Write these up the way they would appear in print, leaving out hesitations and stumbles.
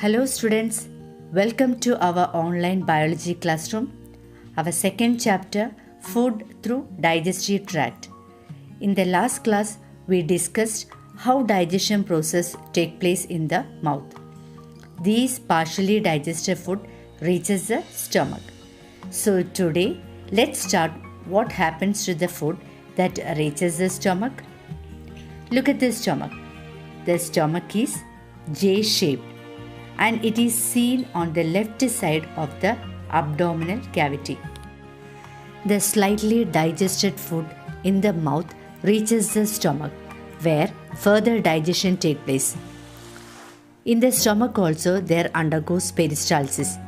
Hello students, welcome to our online biology classroom. Our second chapter, food through digestive tract. In the last class, we discussed how digestion process take place in the mouth. These partially digested food reaches the stomach. So today, let's start what happens to the food that reaches the stomach. Look at the stomach. The stomach is J-shaped and it is seen on the left side of the abdominal cavity. The slightly digested food in the mouth reaches the stomach, where further digestion takes place. In the stomach also there undergoes peristalsis.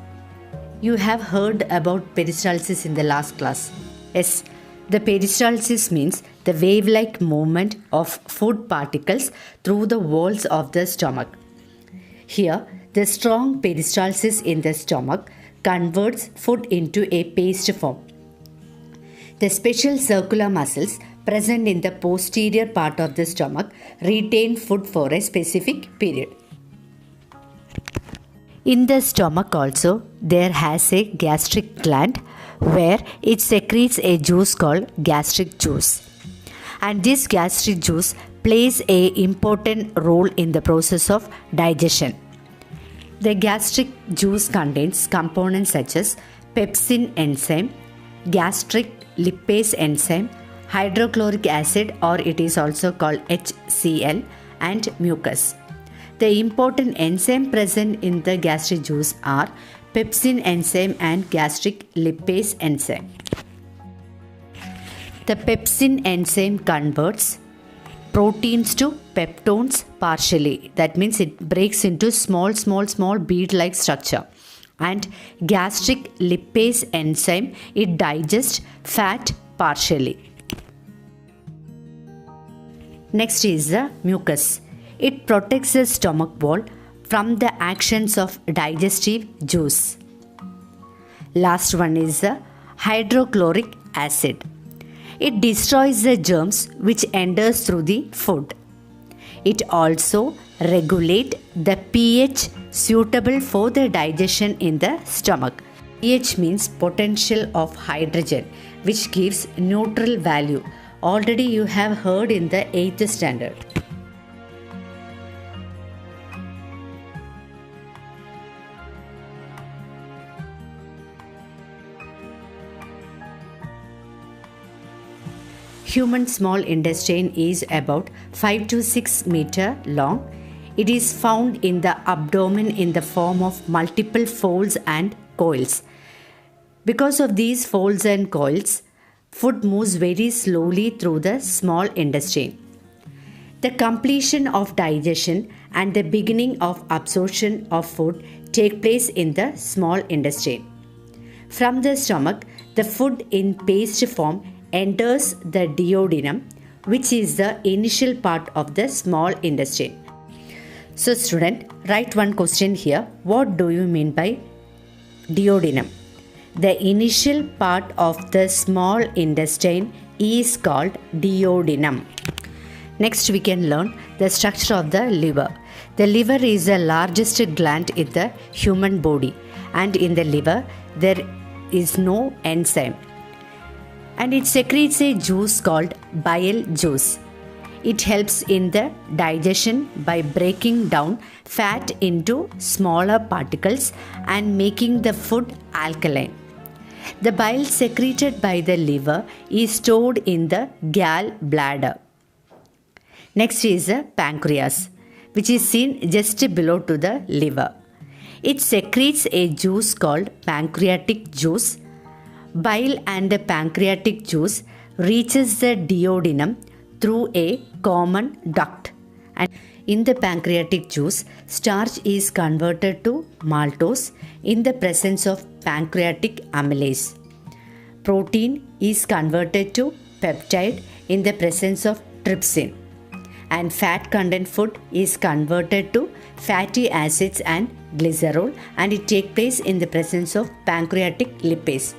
You have heard about peristalsis in the last class. Yes, the peristalsis means the wave-like movement of food particles through the walls of the stomach. Here, the strong peristalsis in the stomach converts food into a paste form. The special circular muscles present in the posterior part of the stomach retain food for a specific period. In the stomach also, there has a gastric gland where it secretes a juice called gastric juice. And this gastric juice plays an important role in the process of digestion. The gastric juice contains components such as pepsin enzyme, gastric lipase enzyme, hydrochloric acid, or it is also called HCl, and mucus. The important enzyme present in the gastric juice are pepsin enzyme and gastric lipase enzyme. The pepsin enzyme converts proteins to peptones partially. That means it breaks into small bead-like structure. And gastric lipase enzyme, it digests fat partially. Next is the mucus. It protects the stomach wall from the actions of digestive juice. Last one is the hydrochloric acid. It destroys the germs which enters through the food. It also regulates the pH suitable for the digestion in the stomach. pH means potential of hydrogen, which gives neutral value. Already you have heard in the 8th standard. Human small intestine is about 5 to 6 meter long. It is found in the abdomen in the form of multiple folds and coils. Because of these folds and coils, food moves very slowly through the small intestine. The completion of digestion and the beginning of absorption of food take place in the small intestine. From the stomach, the food in paste form enters the duodenum, which is the initial part of the small intestine. So student, write one question here. What do you mean by duodenum? The initial part of the small intestine is called duodenum. Next we can learn the structure of the liver. The liver is the largest gland in the human body, and in the liver there is no enzyme. And it secretes a juice called bile juice. It helps in the digestion by breaking down fat into smaller particles and making the food alkaline. The bile secreted by the liver is stored in the gall bladder. Next is the pancreas, which is seen just below to the liver. It secretes a juice called pancreatic juice. Bile and the pancreatic juice reaches the duodenum through a common duct. And in the pancreatic juice, starch is converted to maltose in the presence of pancreatic amylase. Protein is converted to peptide in the presence of trypsin. And fat content food is converted to fatty acids and glycerol, and it takes place in the presence of pancreatic lipase.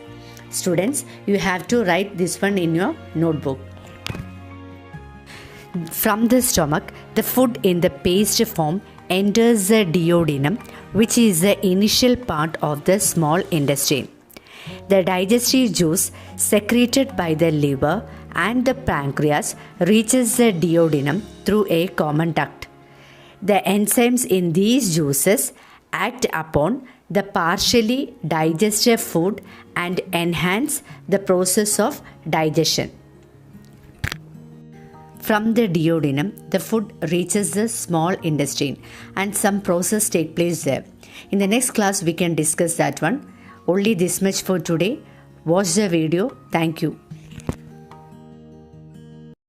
Students, you have to write this one in your notebook. From the stomach, the food in the paste form enters the duodenum, which is the initial part of the small intestine. The digestive juice secreted by the liver and the pancreas reaches the duodenum through a common duct. The enzymes in these juices act upon the partially digested food and enhance the process of digestion. From the duodenum, the food reaches the small intestine and some process take place there. In the next class, we can discuss that one. Only this much for today. Watch the video. Thank you.